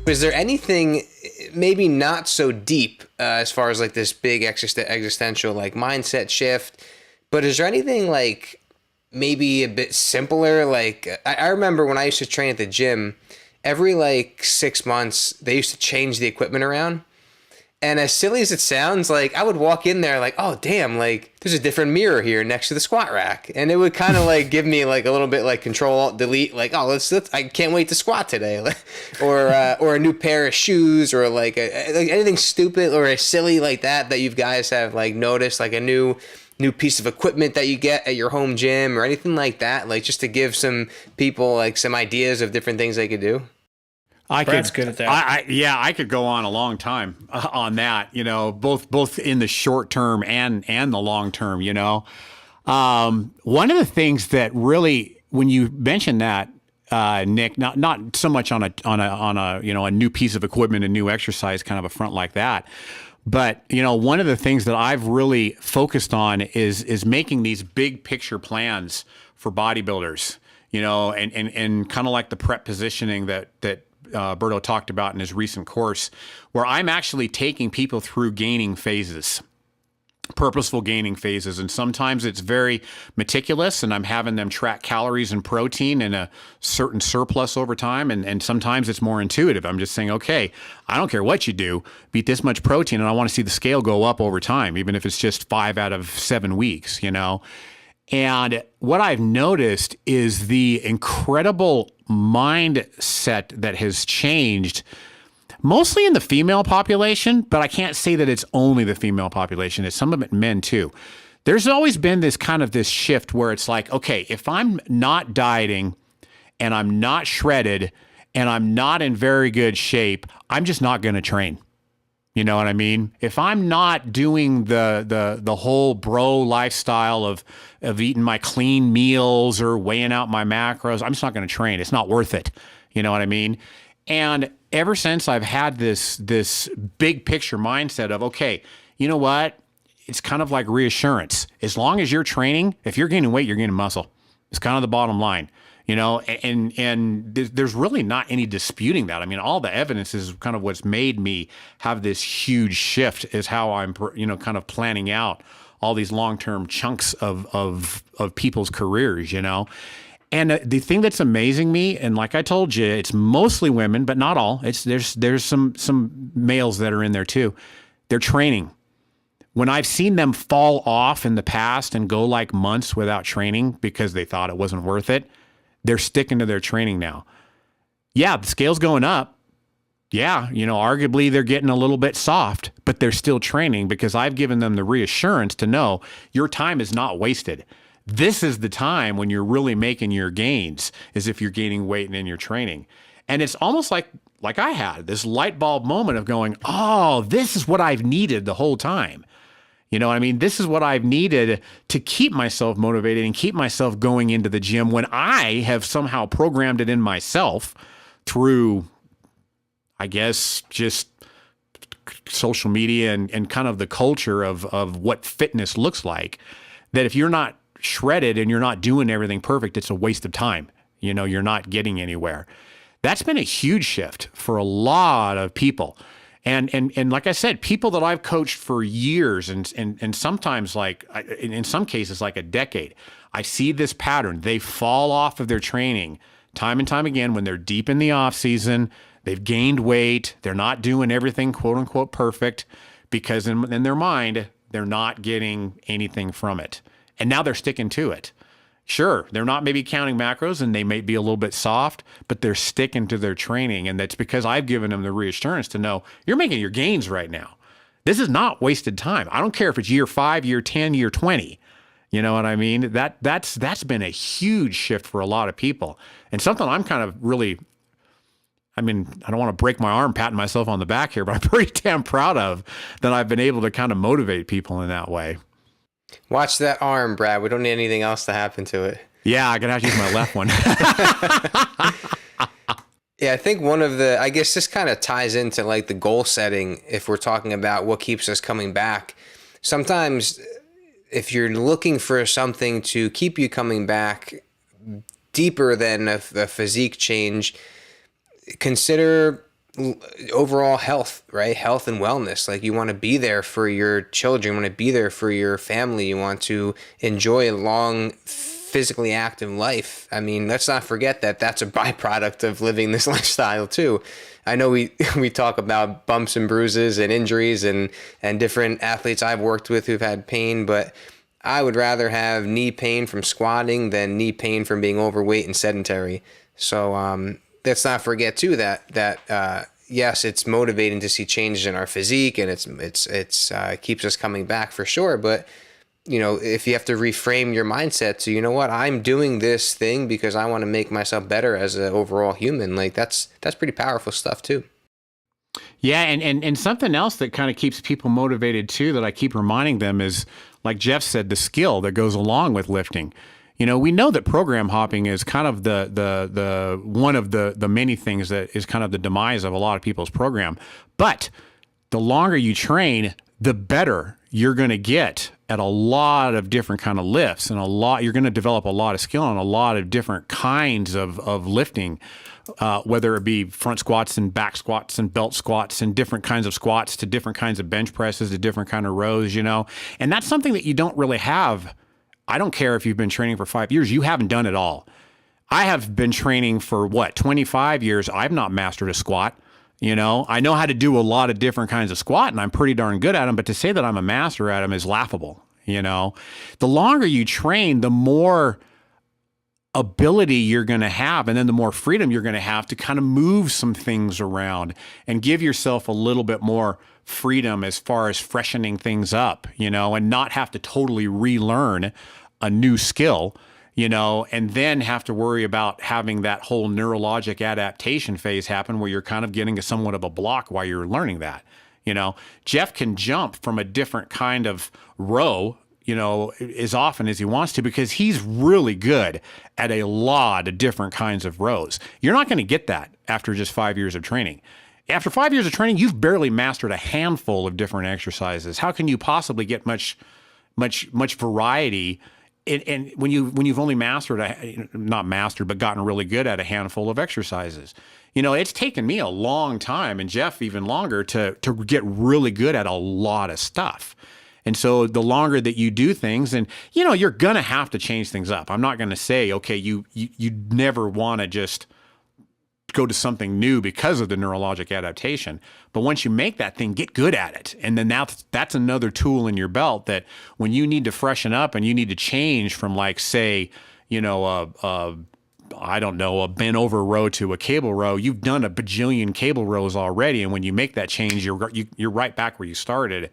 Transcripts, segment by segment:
Is there anything maybe not so deep as far as like this big existential like mindset shift, but is there anything like maybe a bit simpler? Like I remember when I used to train at the gym, every like 6 months they used to change the equipment around. And as silly as it sounds, like I would walk in there like, oh damn, like there's a different mirror here next to the squat rack, and it would kind of like give me like a little bit like Control Alt Delete, like oh let's I can't wait to squat today, or a new pair of shoes, or like like anything stupid or silly like that you guys have like noticed, like a new piece of equipment that you get at your home gym or anything like that, like just to give some people like some ideas of different things they could do. Brad's good at that. I could go on a long time on that, both in the short term and the long term, One of the things that really, when you mentioned that, Nick, not so much on a new piece of equipment, a new exercise kind of a front like that, but one of the things that I've really focused on is making these big picture plans for bodybuilders, and kind of like the prep positioning that Berto talked about in his recent course, where I'm actually taking people through gaining phases, purposeful gaining phases. And sometimes it's very meticulous and I'm having them track calories and protein in a certain surplus over time. And sometimes it's more intuitive. I'm just saying, okay, I don't care what you do, beat this much protein. And I want to see the scale go up over time, even if it's just 5 out of 7 weeks, And what I've noticed is the incredible mindset that has changed, mostly in the female population, but I can't say that it's only the female population. It's some of it men too. There's always been this kind of this shift where it's like, okay, if I'm not dieting and I'm not shredded and I'm not in very good shape, I'm just not going to train. You know what I mean? If I'm not doing the whole bro lifestyle of eating my clean meals or weighing out my macros, I'm just not going to train. It's not worth it. You know what I mean? And ever since I've had this big picture mindset of, okay, you know what? It's kind of like reassurance. As long as you're training, if you're gaining weight, you're gaining muscle. It's kind of the bottom line. And there's really not any disputing that. I mean, all the evidence is kind of what's made me have this huge shift is how I'm, kind of planning out all these long-term chunks of people's careers, And the thing that's amazing me, and like I told you, it's mostly women, but not all. There's some males that are in there too. They're training. When I've seen them fall off in the past and go like months without training because they thought it wasn't worth it, they're sticking to their training now. Yeah, the scale's going up. Yeah, arguably they're getting a little bit soft, but they're still training because I've given them the reassurance to know your time is not wasted. This is the time when you're really making your gains, is if you're gaining weight and in your training. And it's almost like I had this light bulb moment of going, oh, this is what I've needed the whole time. You know what I mean? This is what I've needed to keep myself motivated and keep myself going into the gym when I have somehow programmed it in myself through, I guess, just social media and kind of the culture of what fitness looks like, that if you're not shredded and you're not doing everything perfect, it's a waste of time. You're not getting anywhere. That's been a huge shift for a lot of people. And like I said, people that I've coached for years and sometimes like in some cases like a decade, I see this pattern. They fall off of their training time and time again when they're deep in the off season. They've gained weight. They're not doing everything quote unquote perfect because in their mind, they're not getting anything from it. And now they're sticking to it. Sure, they're not maybe counting macros and they may be a little bit soft, but they're sticking to their training. And that's because I've given them the reassurance to know you're making your gains right now. This is not wasted time. I don't care if it's year 5, year 10, year 20. You know what I mean? That's been a huge shift for a lot of people. And something I'm kind of really, I don't want to break my arm patting myself on the back here, but I'm pretty damn proud of that I've been able to kind of motivate people in that way. Watch that arm, Brad. We don't need anything else to happen to it. Yeah, I'm going to have to use my left one. Yeah, I think I guess this kind of ties into like the goal setting if we're talking about what keeps us coming back. Sometimes if you're looking for something to keep you coming back deeper than a physique change, consider overall health, right? Health and wellness. Like you want to be there for your children, you want to be there for your family, you want to enjoy a long, physically active life. I mean, let's not forget that that's a byproduct of living this lifestyle too. I know we talk about bumps and bruises and injuries and different athletes I've worked with who've had pain, but I would rather have knee pain from squatting than knee pain from being overweight and sedentary. So let's not forget too that yes, it's motivating to see changes in our physique, and it's keeps us coming back for sure. But you know, if you have to reframe your mindset to, you know what, I'm doing this thing because I want to make myself better as an overall human, like that's pretty powerful stuff too. Yeah, and something else that kind of keeps people motivated too, that I keep reminding them is, like Jeff said, the skill that goes along with lifting. You know, we know that program hopping is kind of the one of the many things that is kind of the demise of a lot of people's program. But the longer you train, the better you're going to get at a lot of different kind of lifts, and you're going to develop a lot of skill on a lot of different kinds of lifting, whether it be front squats and back squats and belt squats and different kinds of squats to different kinds of bench presses to different kind of rows, you know, and that's something that you don't really have. I don't care if you've been training for 5 years, you haven't done it all. I have been training for 25 years. I've not mastered a squat. You know, I know how to do a lot of different kinds of squat, and I'm pretty darn good at them, but to say that I'm a master at them is laughable. You know, the longer you train, the more ability you're going to have, and then the more freedom you're going to have to kind of move some things around and give yourself a little bit more freedom as far as freshening things up, you know, and not have to totally relearn a new skill, you know, and then have to worry about having that whole neurologic adaptation phase happen where you're kind of getting somewhat of a block while you're learning that. You know, Jeff can jump from a different kind of row, you know, as often as he wants to, because he's really good at a lot of different kinds of rows. You're not going to get that after just 5 years of training. After 5 years of training, you've barely mastered a handful of different exercises. How can you possibly get much variety? And when you've only not mastered, but gotten really good at a handful of exercises, you know, it's taken me a long time, and Jeff even longer, to get really good at a lot of stuff. And so the longer that you do things, and you know, you're gonna have to change things up. I'm not gonna say, okay, you never want to just go to something new because of the neurologic adaptation. But once you make that thing, get good at it. And then that's another tool in your belt that when you need to freshen up and you need to change from, like, say, you know, I don't know, a bent over row to a cable row, you've done a bajillion cable rows already. And when you make that change, you're right back where you started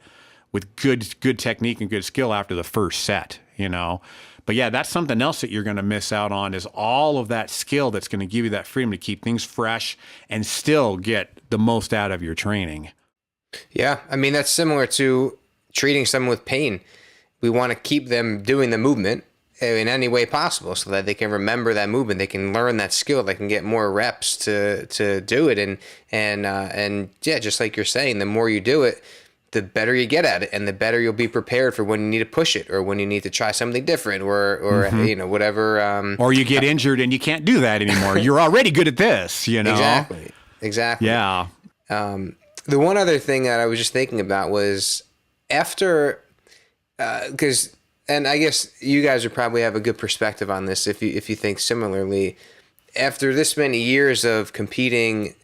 with good technique and good skill after the first set, you know. But yeah, that's something else that you're going to miss out on, is all of that skill that's going to give you that freedom to keep things fresh and still get the most out of your training. Yeah, I mean, that's similar to treating someone with pain. We want to keep them doing the movement in any way possible so that they can remember that movement, they can learn that skill, they can get more reps to do it. And yeah, just like you're saying, the more you do it, the better you get at it, and the better you'll be prepared for when you need to push it, or when you need to try something different, or you know, whatever. Or you get injured and you can't do that anymore. You're already good at this, you know? Exactly. Yeah. The one other thing that I was just thinking about was after, because, and I guess you guys would probably have a good perspective on this if you think similarly. After this many years of competing,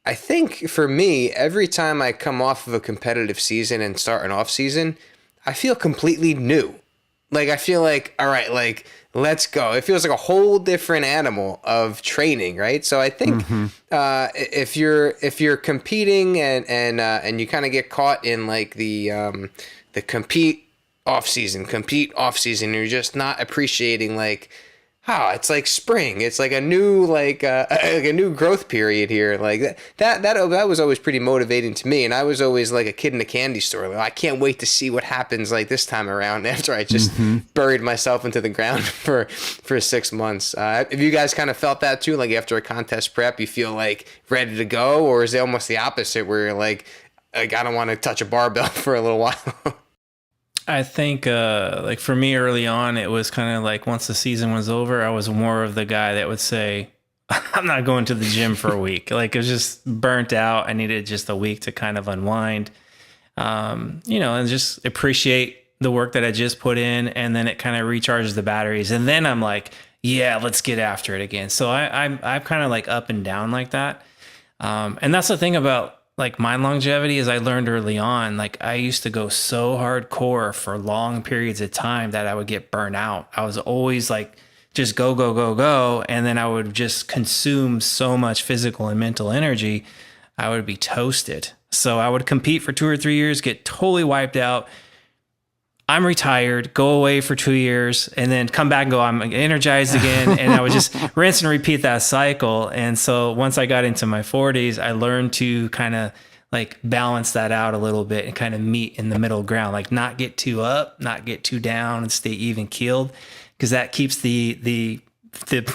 I think for me, every time I come off of a competitive season and start an off season, I feel completely new. Like, I feel like, all right, like, let's go. It feels like a whole different animal of training, right? So I think if you're competing and you kind of get caught in like the compete off season, you're just not appreciating, like, it's like spring. It's like a new a new growth period here. Like that was always pretty motivating to me. And I was always like a kid in a candy store. Like, I can't wait to see what happens like this time around after I just buried myself into the ground for 6 months. Have you guys kind of felt that too? Like after a contest prep, you feel like ready to go, or is it almost the opposite where you're like I don't want to touch a barbell for a little while? I think, like for me early on, it was kind of like once the season was over, I was more of the guy that would say, I'm not going to the gym for a week. Like, it was just burnt out. I needed just a week to kind of unwind, and just appreciate the work that I just put in. And then it kind of recharges the batteries. And then I'm like, yeah, let's get after it again. So I'm kind of like up and down like that. And that's the thing about like mind longevity is I learned early on, like I used to go so hardcore for long periods of time that I would get burnt out. I was always like, just go, go, go, go. And then I would just consume so much physical and mental energy. I would be toasted. So I would compete for 2 or 3 years, get totally wiped out. I'm retired, go away for 2 years, and then come back and go, I'm energized again. And I would just rinse and repeat that cycle. And so once I got into my 40s, I learned to kind of like balance that out a little bit and kind of meet in the middle ground, like not get too up, not get too down, and stay even keeled, because that keeps the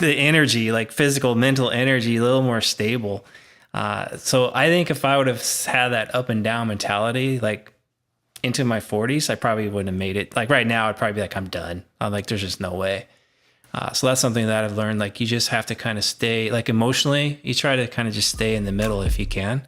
energy, like physical, mental energy, a little more stable. So I think if I would have had that up and down mentality, like into my 40s, I probably wouldn't have made it. Like right now, I'd probably be like, I'm done. I'm like, there's just no way. So that's something that I've learned. Like you just have to kind of stay, like emotionally, you try to kind of just stay in the middle if you can.